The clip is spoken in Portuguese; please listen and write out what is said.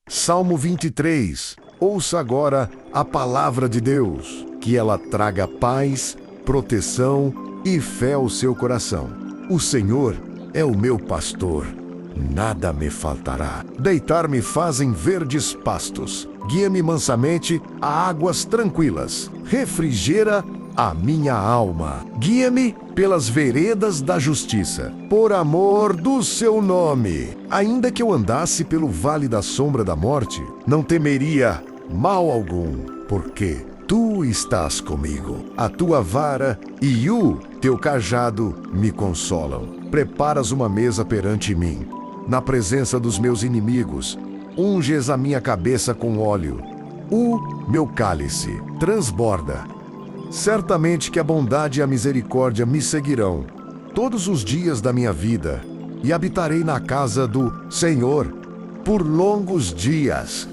Salmo 23. Ouça agora a palavra de Deus, que ela traga paz, proteção e fé ao seu coração. O Senhor é o meu pastor, nada me faltará. Deitar-me faz em verdes pastos, guia-me mansamente a águas tranquilas, refrigera a minha alma. Guia-me pelas veredas da justiça, por amor do seu nome. Ainda que eu andasse pelo vale da sombra da morte, não temeria mal algum, porque tu estás comigo. A tua vara e o teu cajado me consolam. Preparas uma mesa perante mim, na presença dos meus inimigos. Unges a minha cabeça com óleo. O meu cálice transborda. Certamente que a bondade e a misericórdia me seguirão todos os dias da minha vida, e habitarei na casa do Senhor por longos dias.